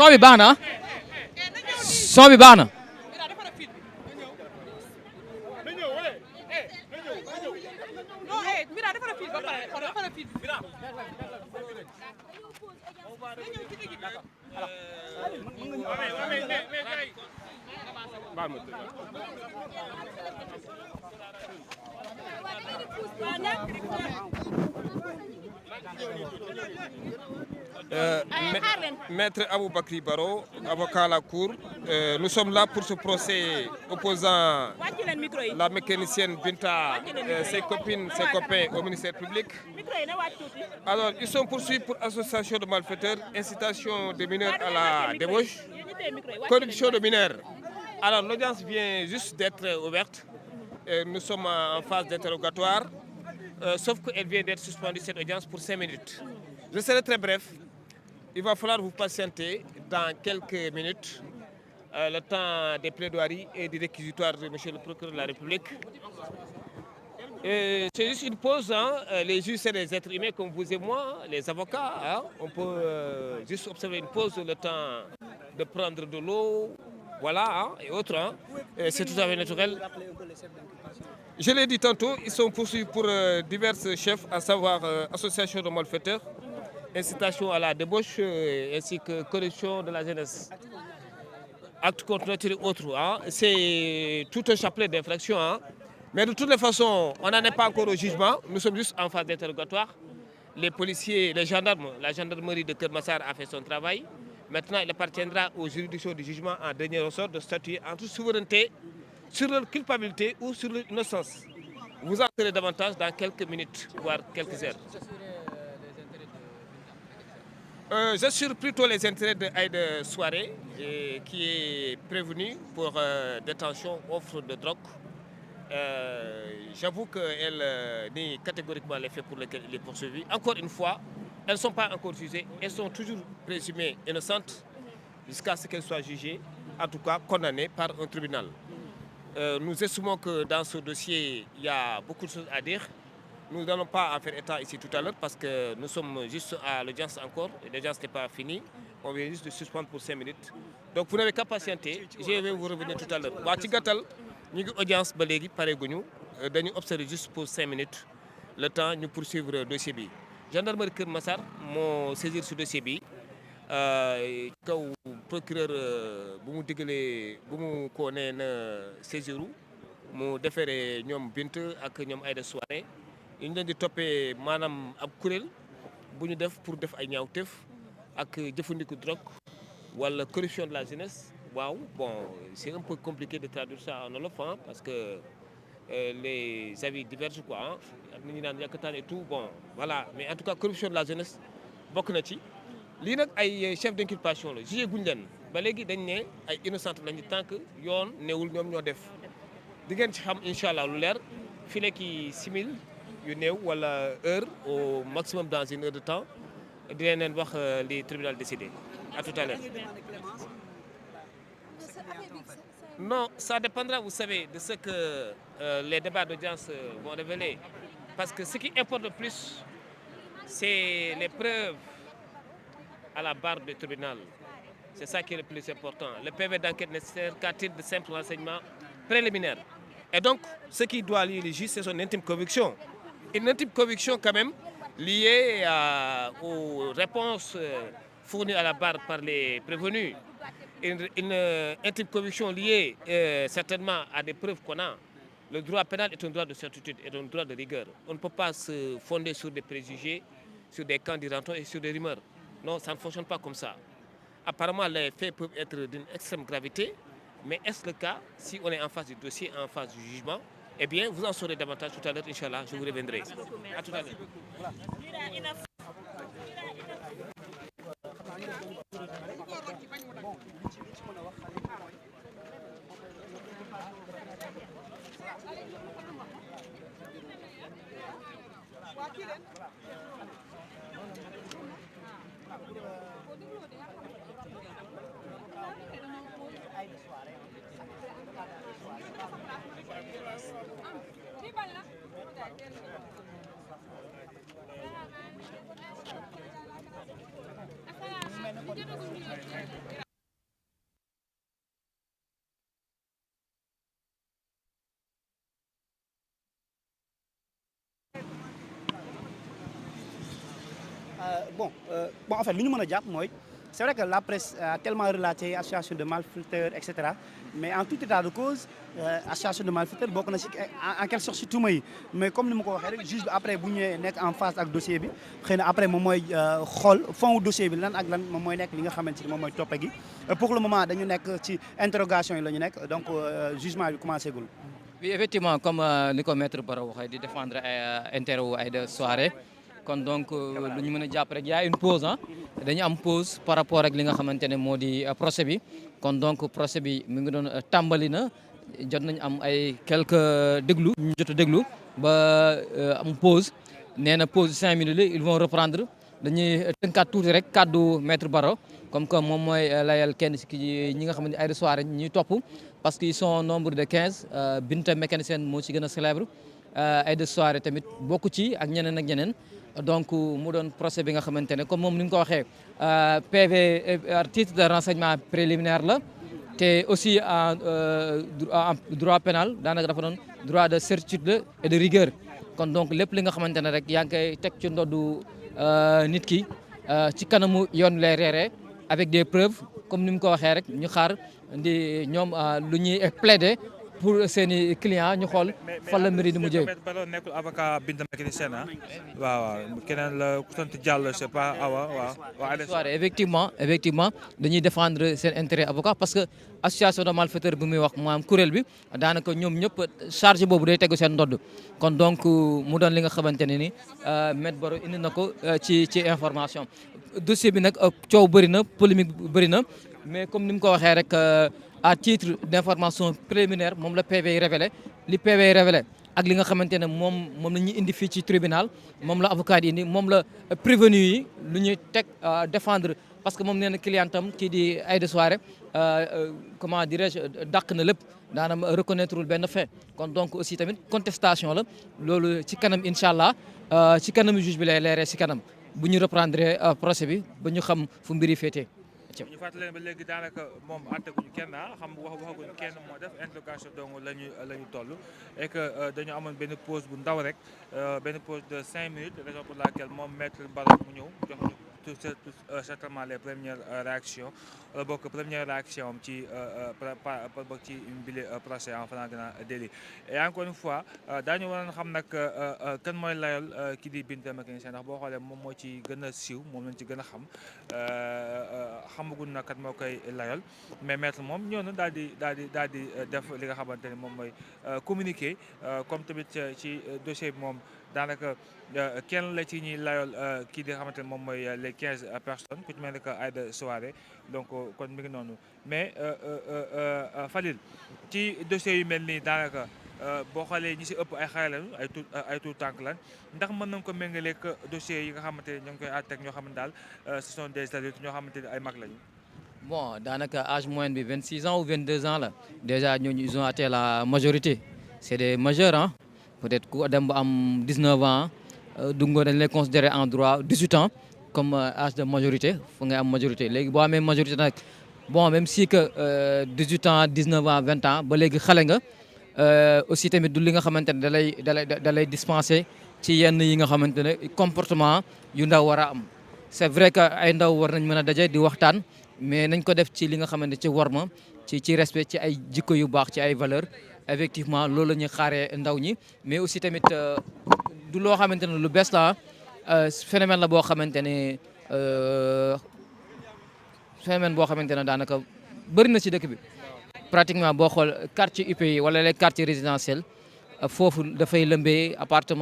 son bi baax na son bi baax na. Maître Aboubakri Baro, avocat à la Cour, nous sommes là pour ce procès opposant la mécanicienne Binta, ses copines, ses copains au ministère public. Alors, ils sont poursuivis pour association de malfaiteurs, incitation de mineurs à la débauche, corruption de mineurs. Alors, l'audience vient juste d'être ouverte. Nous sommes en phase d'interrogatoire, sauf qu'elle vient d'être suspendue, cette audience, pour 5 minutes. Je serai très bref. Il va falloir vous patienter dans quelques minutes, le temps des plaidoiries et des réquisitoires de M. le procureur de la République. C'est juste une pause. Les juges, c'est des êtres humains comme vous et moi, les avocats. On peut juste observer une pause, le temps de prendre de l'eau, voilà, et autres. C'est tout à fait naturel. Je l'ai dit tantôt, ils sont poursuivis pour divers chefs, à savoir association de malfaiteurs, incitation à la débauche ainsi que corruption de la jeunesse. Acte contre nature et autres. C'est tout un chapelet d'infractions. Mais de toutes les façons, on n'en est pas encore au jugement. Nous sommes juste en phase d'interrogatoire. Les policiers, les gendarmes, la gendarmerie de Kermassar a fait son travail. Maintenant, il appartiendra aux juridictions du jugement en dernier ressort de statuer en toute souveraineté sur leur culpabilité ou sur leur innocence. Vous en saurez davantage dans quelques minutes, voire quelques heures. J'assure plutôt les intérêts de Aïda Soirée, qui est prévenue pour détention, offre de drogue. J'avoue qu'elle nie catégoriquement les faits pour lesquels elle est poursuivie. Encore une fois, elles ne sont pas encore jugées, elles sont toujours présumées innocentes jusqu'à ce qu'elles soient jugées, en tout cas condamnées par un tribunal. Nous estimons que dans ce dossier, il y a beaucoup de choses à dire. Nous n'allons pas en faire état ici tout à l'heure parce que nous sommes juste à l'audience encore. L'audience n'est pas finie. On vient juste de suspendre pour 5 minutes. Donc vous n'avez qu'à patienter. Je vais vous revenir tout à l'heure. Nous avons audience balégi paré guñu dañu observer juste pour 5 minutes le temps ñu poursuivre le dossier bi. Gendarmerie Keur Massar mo saisir ce dossier bi kaw procureur bu mu digalé bu mu ko né na saisiru mu déféré ñom Bint ak ñom Aïda Soirée ñu leen di topé manam ab kurel bu ñu def pour def ay ñaawteef ak jëfandiku drogue wala corruption de la jeunesse. Wow, bon, c'est un peu compliqué de traduire ça en Wolof parce que les avis divergent quoi. Et tout, bon, voilà. Mais en tout cas, corruption de la jeunesse, beaucoup de choses. Li nak ay chef d'inculpation la jugé guñ len ba légui dañ né ay innocent lañu tant que yoon néwul ñom ñoo def di ngeen ci xam inshallah lu leer fi neki simil yu néw wala heure au maximum dans une heure de temps di leen wax li tribunal décidé. À tout à l'heure. Non, ça dépendra, vous savez, de ce que les débats d'audience vont révéler. Parce que ce qui importe le plus, c'est les preuves à la barre du tribunal. C'est ça qui est le plus important. Le PV d'enquête nécessaire qu'à titre de simple renseignement préliminaire. Et donc, ce qui doit lier les juges, c'est son intime conviction. Une intime conviction quand même liée aux réponses fournies à la barre par les prévenus. Une intime conviction liée certainement à des preuves qu'on a. Le droit pénal est un droit de certitude et un droit de rigueur. On ne peut pas se fonder sur des préjugés, sur des candidatures et sur des rumeurs. Non, ça ne fonctionne pas comme ça. Apparemment, les faits peuvent être d'une extrême gravité, mais est-ce le cas si on est en face du dossier, en face du jugement? Eh bien, vous en saurez davantage tout à l'heure, Inch'Allah, je vous reviendrai. À tout à l'heure. Bon, en fait li ñu mën a jàpp mooy c'est vrai que la presse a tellement relaté association de malfaiteurs et cetera mais en tout état de cause association de malfaiteurs bokk na si en quelque sorte si tuuma yi mais comme ni ma ko waxee rek juge bi après bu ñëwee nekk en face ak dossier bi xëy na après moom mooy xool fond dossier bi lan ak lan moom mooy nekk li nga xamante ni moom mooy toppe gi pour le moment dañu nekk ci interrogation yi la ñu nekk donc jugement bi commencé gul. Oui, effectivement, comme ni ko maître Bara waxee di défendre intérêt wu Aïda Souaré kon donc lu ñu mën a jàpp rek y a une pause ah dañu am pause par rapport ak li nga xamante ne moo di procès bi kon donc procès bi mi ngi doon tàmbali na jot nañ am ay quelques déglu ñu jot a déglu ba am pause nee na pause 5 minutes la ils vont reprendre dañuy tënkaat tuuti rek kàddu maître Bara comme que moom mooy layal kenn si ñi nga xamante ne Aïda Souaré ñuy topp parce qu'ils sont nombre de 15 Binta mécanicienne moo ci gën a célèbre Aïda Souaré tamit bokku ci ak ñeneen ak ñeneen donc mu doon procès bi nga xamante ne comme moom ni nga ko waxee PV titre de renseignement préliminaire la te aussi en droit pénal daanaka dafa doon droit de certitude et de rigueur kon donc lépp li nga xamante ne rek yaa ngi koy teg ci ndoddu nit ki ci kanamu yoon lay reeree avec des preuves comme ni mu ko waxee rek ñu xaar ndi ñoom lu ñuy plaider pour seeni client ñu xool fan la mbiri di mujjee. mais Baro nekkul avocat Binta mécanicienne ah. waaw keneen la ku sant Diallo c'est pas Awa waaw. Souaré effectivement dañuy défendre seen intérêt avocat parce que association de malfaiteurs bi muy wax maanaam kuréel bi daanaka ñoom ñëpp charge boobu day tegu seen ndodd kon donc mu doon li nga xamante ne ni maître Baro indi na ko ci information. dossier bi nag coow bëri na polémique bëri na mais comme ni mu ko waxee rek. À titre d'information préliminaire moom la PV yi révélé li PV yi révélé ak li nga xamante ne moom la ñuy indi fii ci tribunal moom la avocat yi indi moom la prévenu yi lu ñuy teg défendre parce que moom nee na clientam kii di Aïda Souaré comment dirais-je dàq na lépp daanam reconnaître benn fait kon donc aussi tamit contestation la loolu ci kanam incha allah ci kanam juge bi lay leeree ci kanam bu ñu reprendre procès bi ba ñu xam fu mbiri féetee. ñu fàttali leen ba léegi daanaka moom àtteguñu kenn xam waxaguñu kenn moo def interrogation dong la ñu toll et que dañu amoon benn pause bu ndaw rek benn pause de 5 minutes raison pour laquelle moom maître Bara mu ñëw jox ñu tout certainement les premières réactions wala bokk première réaction am ci bokk ci bile procès en flagrant délit et encore une fois daañu waroon xam nag kan mooy layal kii di Binta mécanicien ndax boo xoolee moom moo ci gën a siiw moom lañ ci gën a xam xamaguñ na kat moo koy layal mais maître moom ñëw na daal di def li nga xamante ne moom mooy communiquer comme tamit ci dossier bi moom daanaka kenn la ci ñuy layool kii di nga xamante ne moom mooy les 15 personnes ku ci mel ne que Aïda Souaré donc kon mi ngi noonu mais Falil ci dossiers yu mel nii daanaka boo xoolee ñi si ëpp ay xale lañu ay tout tànk lan ndax mën nañ ko méngaleeg dossiers yi nga xamante ne ñoo ngi koy àtteeg ñoo xam ne daal ce sont des adultes ñoo xamante ne ay mag lañu. Bon daanaka âge moyen bi 26 ans ou 22 ans la déjà ñooñu ils ont atteint la majorité c'est des majeurs ah peut-être ku dem ba am 19 ans dungo dañ lay considérer en droit 18 ans comme âge de majorité fu ngay am majorité léegi boo amee majorité nag bon même si que 18 ans 19 ans 20 ans ba léegi xale nga aussi tamit du li nga xamante ne da lay dispenser ci yenn yi nga xamante ne comportement yu ndaw war a am c'est vrai que ay ndaw war nañ mën a daje di waxtaan mais nañ ko def ci li nga xamante ci worma ci respect ci ay jikko yu baax ci ay valeurs effectivement loolu la ñuy xaaree ndaw ñi mais aussi tamit du loo xamante ne lu bees la phénomène la boo xamante ne daanaka bëri na ci dëkk bi pratiquement boo xool quartier UP yi wala les quartiers résidentiels foofu dafay lëmbee appartement